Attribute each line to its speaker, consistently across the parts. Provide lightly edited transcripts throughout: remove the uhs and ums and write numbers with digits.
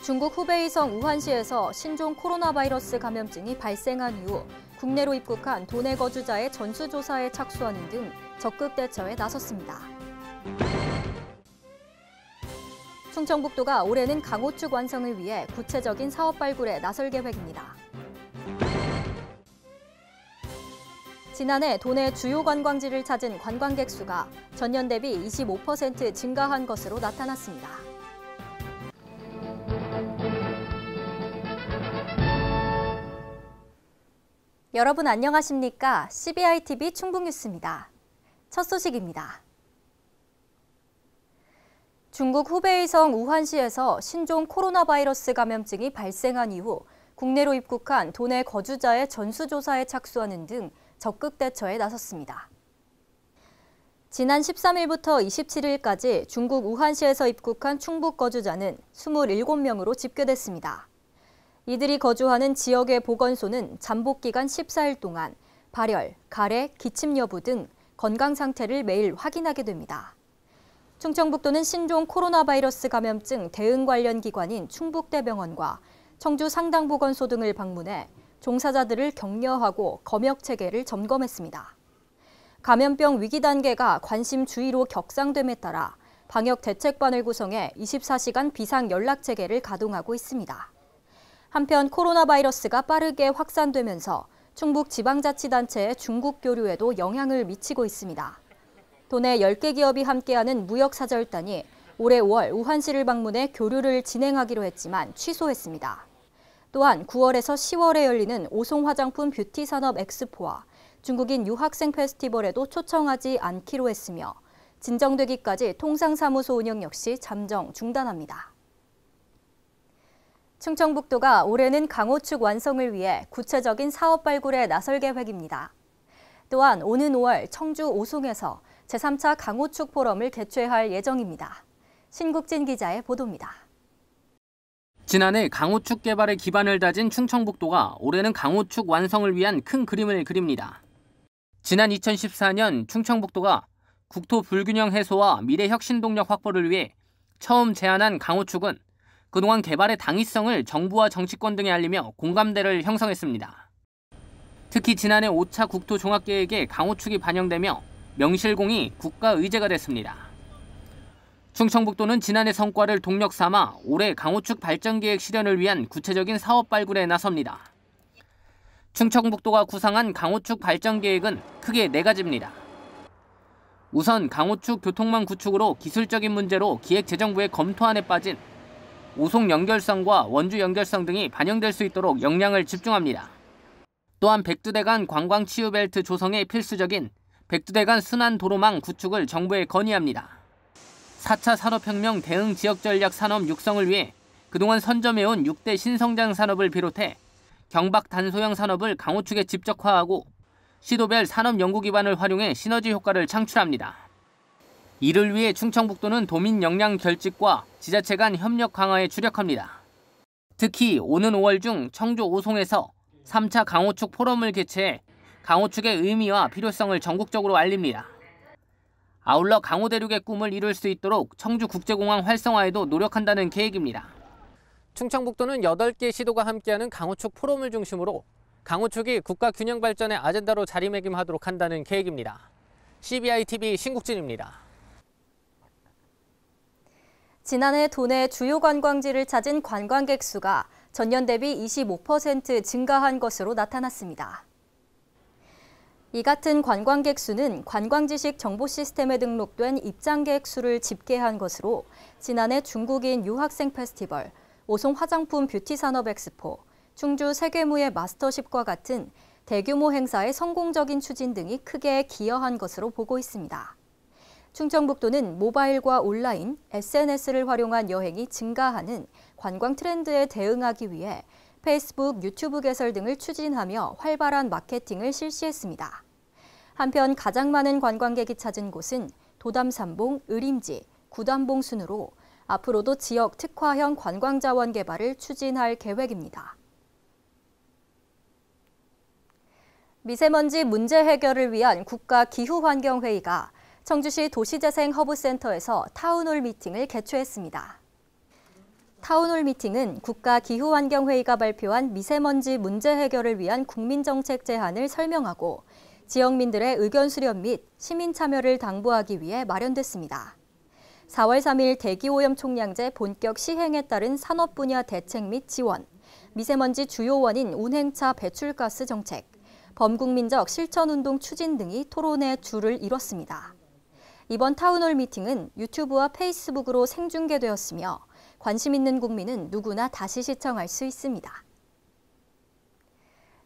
Speaker 1: 중국 후베이성 우한시에서 신종 코로나 바이러스 감염증이 발생한 이후 국내로 입국한 도내 거주자의 전수조사에 착수하는 등 적극 대처에 나섰습니다. 충청북도가 올해는 강호축 완성을 위해 구체적인 사업 발굴에 나설 계획입니다. 지난해 도내 주요 관광지를 찾은 관광객 수가 전년 대비 25% 증가한 것으로 나타났습니다. 여러분 안녕하십니까? CBI-TV 충북뉴스입니다. 첫 소식입니다. 중국 후베이성 우한시에서 신종 코로나 바이러스 감염증이 발생한 이후 국내로 입국한 도내 거주자의 전수조사에 착수하는 등 적극 대처에 나섰습니다. 지난 13일부터 27일까지 중국 우한시에서 입국한 충북 거주자는 27명으로 집계됐습니다. 이들이 거주하는 지역의 보건소는 잠복 기간 14일 동안 발열, 가래, 기침 여부 등 건강 상태를 매일 확인하게 됩니다. 충청북도는 신종 코로나 바이러스 감염증 대응 관련 기관인 충북대병원과 청주 상당보건소 등을 방문해 종사자들을 격려하고 검역 체계를 점검했습니다. 감염병 위기 단계가 관심 주의로 격상됨에 따라 방역 대책반을 구성해 24시간 비상 연락 체계를 가동하고 있습니다. 한편 코로나 바이러스가 빠르게 확산되면서 충북 지방자치단체의 중국 교류에도 영향을 미치고 있습니다. 도내 10개 기업이 함께하는 무역사절단이 올해 5월 우한시를 방문해 교류를 진행하기로 했지만 취소했습니다. 또한 9월에서 10월에 열리는 오송 화장품 뷰티 산업 엑스포와 중국인 유학생 페스티벌에도 초청하지 않기로 했으며 진정되기까지 통상사무소 운영 역시 잠정 중단합니다. 충청북도가 올해는 강호축 완성을 위해 구체적인 사업 발굴에 나설 계획입니다. 또한 오는 5월 청주 오송에서 제3차 강호축 포럼을 개최할 예정입니다. 신국진 기자의 보도입니다.
Speaker 2: 지난해 강호축 개발에 기반을 다진 충청북도가 올해는 강호축 완성을 위한 큰 그림을 그립니다. 지난 2014년 충청북도가 국토 불균형 해소와 미래 혁신 동력 확보를 위해 처음 제안한 강호축은 그동안 개발의 당위성을 정부와 정치권 등에 알리며 공감대를 형성했습니다. 특히 지난해 5차 국토 종합계획에 강호축이 반영되며 명실공히 국가 의제가 됐습니다. 충청북도는 지난해 성과를 동력 삼아 올해 강호축 발전계획 실현을 위한 구체적인 사업 발굴에 나섭니다. 충청북도가 구상한 강호축 발전계획은 크게 4가지입니다. 우선 강호축 교통망 구축으로 기술적인 문제로 기획재정부의 검토안에 빠진 오송 연결성과 원주 연결성 등이 반영될 수 있도록 역량을 집중합니다. 또한 백두대간 관광치유벨트 조성에 필수적인 백두대간 순환도로망 구축을 정부에 건의합니다. 4차 산업혁명 대응 지역전략 산업 육성을 위해 그동안 선점해온 6대 신성장 산업을 비롯해 경박 단소형 산업을 강호축에 집적화하고 시도별 산업 연구 기반을 활용해 시너지 효과를 창출합니다. 이를 위해 충청북도는 도민 역량 결집과 지자체 간 협력 강화에 주력합니다. 특히 오는 5월 중 청주 오송에서 3차 강호축 포럼을 개최해 강호축의 의미와 필요성을 전국적으로 알립니다. 아울러 강호대륙의 꿈을 이룰 수 있도록 청주국제공항 활성화에도 노력한다는 계획입니다. 충청북도는 8개 시도가 함께하는 강호축 포럼을 중심으로 강호축이 국가 균형 발전의 아젠다로 자리매김하도록 한다는 계획입니다. CBI-TV 신국진입니다.
Speaker 1: 지난해 도내 주요 관광지를 찾은 관광객 수가 전년 대비 25% 증가한 것으로 나타났습니다. 이 같은 관광객 수는 관광지식 정보 시스템에 등록된 입장객 수를 집계한 것으로 지난해 중국인 유학생 페스티벌, 오송 화장품 뷰티 산업 엑스포, 충주 세계무예 마스터십과 같은 대규모 행사의 성공적인 추진 등이 크게 기여한 것으로 보고 있습니다. 충청북도는 모바일과 온라인, SNS를 활용한 여행이 증가하는 관광 트렌드에 대응하기 위해 페이스북, 유튜브 개설 등을 추진하며 활발한 마케팅을 실시했습니다. 한편 가장 많은 관광객이 찾은 곳은 도담산봉, 의림지, 구담봉 순으로 앞으로도 지역 특화형 관광자원 개발을 추진할 계획입니다. 미세먼지 문제 해결을 위한 국가기후환경회의가 청주시 도시재생 허브센터에서 타운홀 미팅을 개최했습니다. 타운홀 미팅은 국가기후환경회의가 발표한 미세먼지 문제 해결을 위한 국민정책 제안을 설명하고 지역민들의 의견 수렴 및 시민 참여를 당부하기 위해 마련됐습니다. 4월 3일 대기오염 총량제 본격 시행에 따른 산업 분야 대책 및 지원, 미세먼지 주요 원인 운행차 배출가스 정책, 범국민적 실천운동 추진 등이 토론의 줄을 이뤘습니다. 이번 타운홀 미팅은 유튜브와 페이스북으로 생중계되었으며 관심 있는 국민은 누구나 다시 시청할 수 있습니다.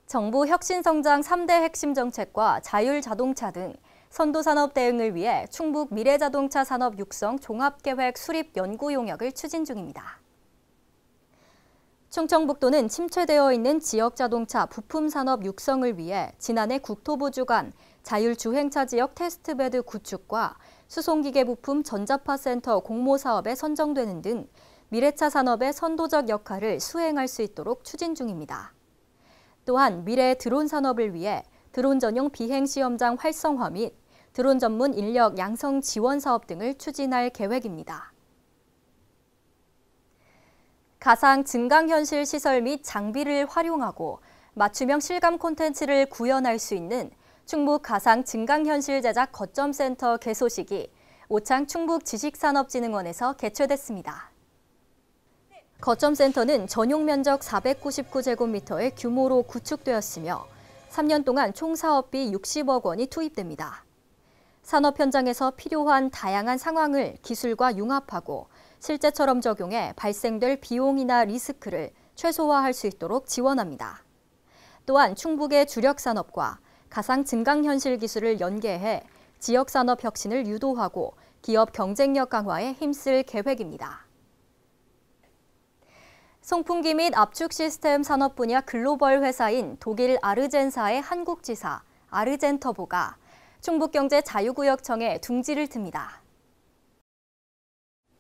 Speaker 1: 정부 혁신성장 3대 핵심 정책과 자율자동차 등 선도산업 대응을 위해 충북 미래자동차 산업 육성 종합계획 수립 연구 용역을 추진 중입니다. 충청북도는 침체되어 있는 지역자동차 부품산업 육성을 위해 지난해 국토부 주관 자율주행차 지역 테스트베드 구축과 수송기계 부품 전자파 센터 공모 사업에 선정되는 등 미래차 산업의 선도적 역할을 수행할 수 있도록 추진 중입니다. 또한 미래 드론 산업을 위해 드론 전용 비행시험장 활성화 및 드론 전문 인력 양성 지원 사업 등을 추진할 계획입니다. 가상 증강현실 시설 및 장비를 활용하고 맞춤형 실감 콘텐츠를 구현할 수 있는 충북 가상 증강현실 제작 거점센터 개소식이 오창 충북지식산업진흥원에서 개최됐습니다. 거점센터는 전용 면적 499제곱미터의 규모로 구축되었으며 3년 동안 총 사업비 60억 원이 투입됩니다. 산업 현장에서 필요한 다양한 상황을 기술과 융합하고 실제처럼 적용해 발생될 비용이나 리스크를 최소화할 수 있도록 지원합니다. 또한 충북의 주력 산업과 가상 증강현실 기술을 연계해 지역 산업 혁신을 유도하고 기업 경쟁력 강화에 힘쓸 계획입니다. 송풍기 및 압축 시스템 산업 분야 글로벌 회사인 독일 아르젠사의 한국 지사 아르젠터보가 충북경제자유구역청에 둥지를 틉니다.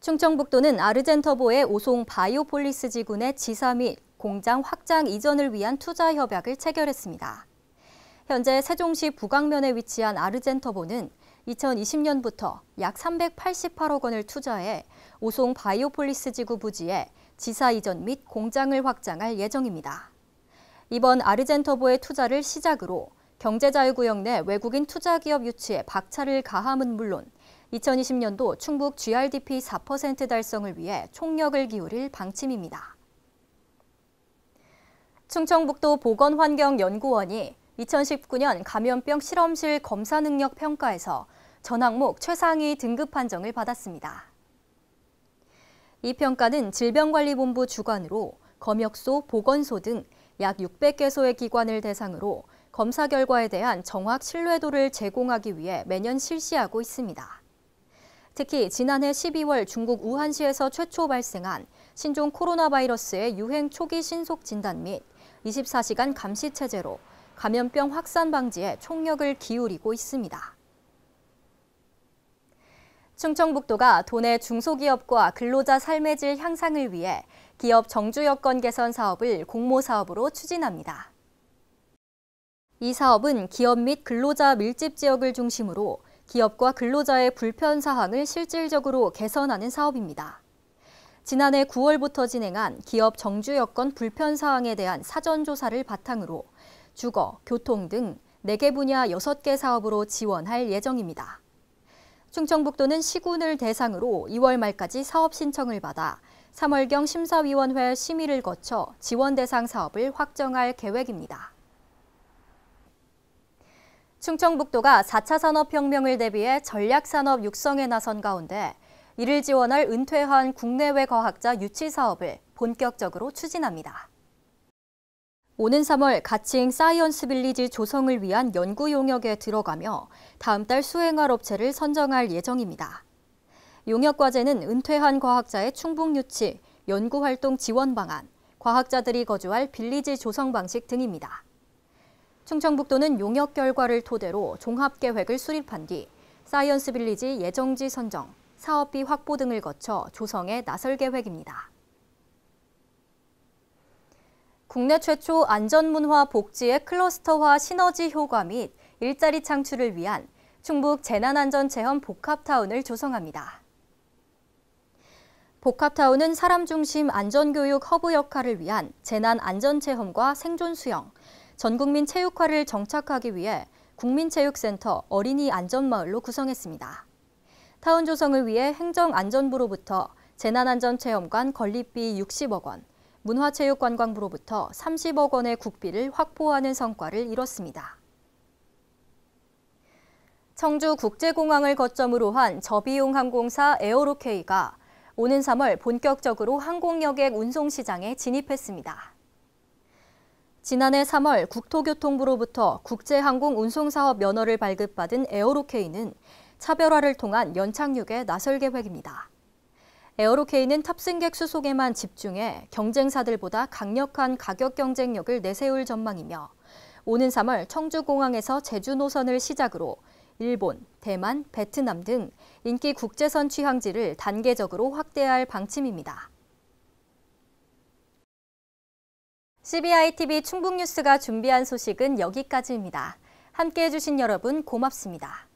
Speaker 1: 충청북도는 아르젠터보의 오송 바이오폴리스 지구내 지사 및 공장 확장 이전을 위한 투자 협약을 체결했습니다. 현재 세종시 북악면에 위치한 아르젠터보는 2020년부터 약 388억 원을 투자해 오송 바이오폴리스 지구 부지에 지사 이전 및 공장을 확장할 예정입니다. 이번 아르젠터보의 투자를 시작으로 경제자유구역 내 외국인 투자기업 유치에 박차를 가함은 물론 2020년도 충북 GRDP 4% 달성을 위해 총력을 기울일 방침입니다. 충청북도 보건환경연구원이 2019년 감염병 실험실 검사 능력 평가에서 전 항목 최상위 등급 판정을 받았습니다. 이 평가는 질병관리본부 주관으로 검역소, 보건소 등 약 600개소의 기관을 대상으로 검사 결과에 대한 정확 신뢰도를 제공하기 위해 매년 실시하고 있습니다. 특히 지난해 12월 중국 우한시에서 최초 발생한 신종 코로나 바이러스의 유행 초기 신속 진단 및 24시간 감시 체제로 감염병 확산 방지에 총력을 기울이고 있습니다. 충청북도가 도내 중소기업과 근로자 삶의 질 향상을 위해 기업 정주 여건 개선 사업을 공모사업으로 추진합니다. 이 사업은 기업 및 근로자 밀집 지역을 중심으로 기업과 근로자의 불편 사항을 실질적으로 개선하는 사업입니다. 지난해 9월부터 진행한 기업 정주 여건 불편 사항에 대한 사전 조사를 바탕으로 주거, 교통 등 4개 분야 6개 사업으로 지원할 예정입니다. 충청북도는 시군을 대상으로 2월 말까지 사업 신청을 받아 3월경 심사위원회 심의를 거쳐 지원 대상 사업을 확정할 계획입니다. 충청북도가 4차 산업혁명을 대비해 전략산업 육성에 나선 가운데 이를 지원할 은퇴한 국내외 과학자 유치 사업을 본격적으로 추진합니다. 오는 3월 가칭 사이언스 빌리지 조성을 위한 연구 용역에 들어가며 다음 달 수행할 업체를 선정할 예정입니다. 용역 과제는 은퇴한 과학자의 충북 유치, 연구활동 지원 방안, 과학자들이 거주할 빌리지 조성 방식 등입니다. 충청북도는 용역 결과를 토대로 종합계획을 수립한 뒤 사이언스 빌리지 예정지 선정, 사업비 확보 등을 거쳐 조성에 나설 계획입니다. 국내 최초 안전문화 복지의 클러스터화 시너지 효과 및 일자리 창출을 위한 충북 재난안전체험 복합타운을 조성합니다. 복합타운은 사람 중심 안전교육 허브 역할을 위한 재난안전체험과 생존수영, 전국민 체육화를 정착하기 위해 국민체육센터 어린이 안전마을로 구성했습니다. 타운 조성을 위해 행정안전부로부터 재난안전체험관 건립비 60억 원, 문화체육관광부로부터 30억 원의 국비를 확보하는 성과를 이뤘습니다. 청주국제공항을 거점으로 한 저비용 항공사 에어로케이가 오는 3월 본격적으로 항공여객 운송시장에 진입했습니다. 지난해 3월 국토교통부로부터 국제항공 운송사업 면허를 발급받은 에어로케이는 차별화를 통한 연착륙에 나설 계획입니다. 에어로케이는 탑승객 수속에만 집중해 경쟁사들보다 강력한 가격 경쟁력을 내세울 전망이며 오는 3월 청주공항에서 제주 노선을 시작으로 일본, 대만, 베트남 등 인기 국제선 취항지를 단계적으로 확대할 방침입니다. CBI TV 충북뉴스가 준비한 소식은 여기까지입니다. 함께해 주신 여러분 고맙습니다.